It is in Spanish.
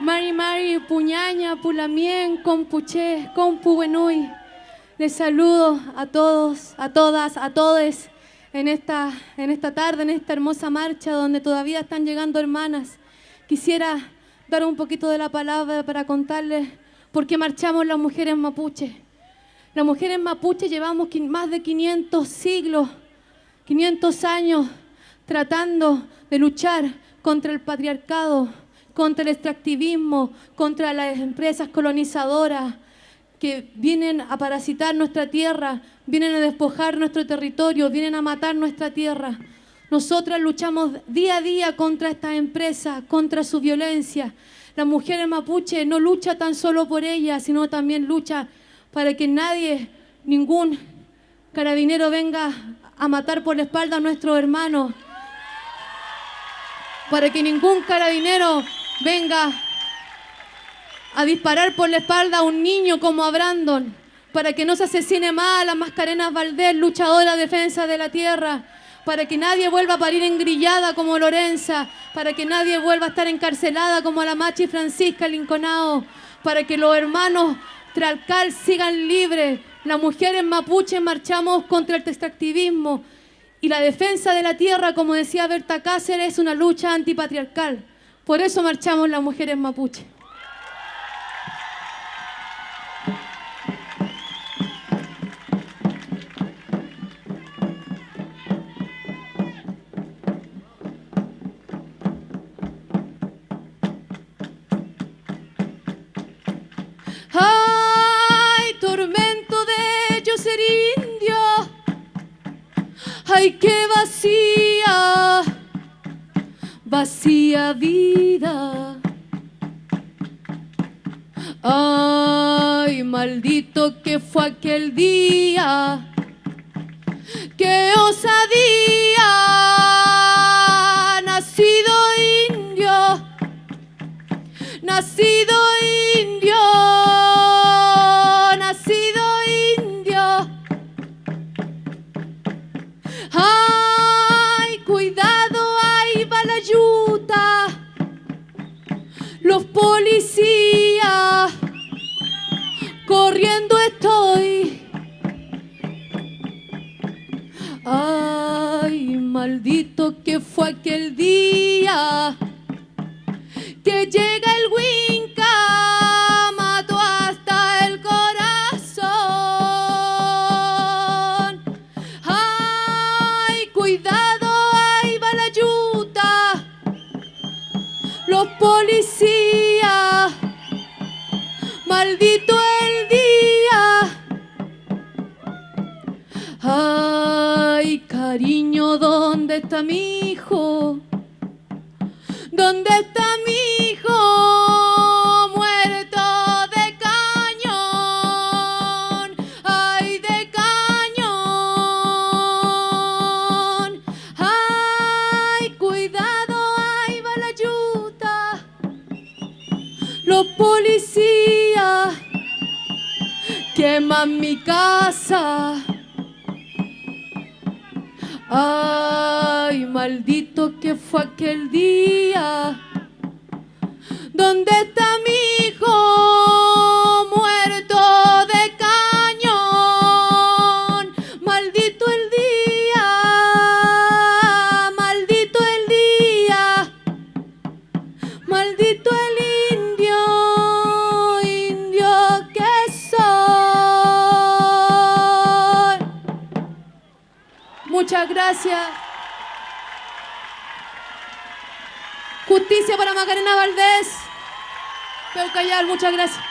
Mari Mari, Puñaña, Pulamien, Compuché, Compu Buenuy. Les saludo a todos, a todas, a todes en esta tarde, en esta hermosa marcha donde todavía están llegando hermanas. Quisiera dar un poquito de la palabra para contarles por qué marchamos las mujeres mapuche. Las mujeres mapuche llevamos más de 500 siglos, 500 años tratando de luchar contra el patriarcado, contra el extractivismo, contra las empresas colonizadoras que vienen a parasitar nuestra tierra, vienen a despojar nuestro territorio, vienen a matar nuestra tierra. Nosotras luchamos día a día contra estas empresas, contra su violencia. Las mujeres mapuche no luchan tan solo por ellas, sino también lucha para que nadie, ningún carabinero venga a matar por la espalda a nuestros hermanos, para que ningún carabinero venga a disparar por la espalda a un niño como a Brandon, para que no se asesine más a la Mascarenas Valdés, luchadora defensa de la tierra, para que nadie vuelva a parir engrillada como Lorenza, para que nadie vuelva a estar encarcelada como la Machi Francisca Linconao, para que los hermanos Tralcal sigan libres. Las mujeres mapuches marchamos contra el extractivismo y la defensa de la tierra, como decía Berta Cáceres, es una lucha antipatriarcal. Por eso marchamos las mujeres mapuches. ¡Ay, tormento de yo ser indio! ¡Ay, qué vacía, vacía vida! ¡Ay, maldito que fue aquel día! ¡Qué osadía! Nacido indio, nacido indio, nacido indio. ¡Ay, cuidado, ahí va la yuta! Los policías, corriendo estoy. ¡Ay, maldito que fue aquel día! Que llega el Winca, mató hasta el corazón. ¡Ay, cuidado, ahí va la yuta! Los policías, maldito el día. ¡Ay, cariño, ¿dónde está mi hijo? ¿Dónde está mi hijo? Muerto de cañón, ay, de cañón. Ay, cuidado, ahí va la yuta. Los policías queman mi casa. Ay, maldito que fue aquel día. ¿Dónde está mi hijo? Muerto de cañón. Maldito el día, maldito el día, maldito el indio, indio que soy. Muchas gracias. Justicia para Macarena Valdés. Peucayal, muchas gracias.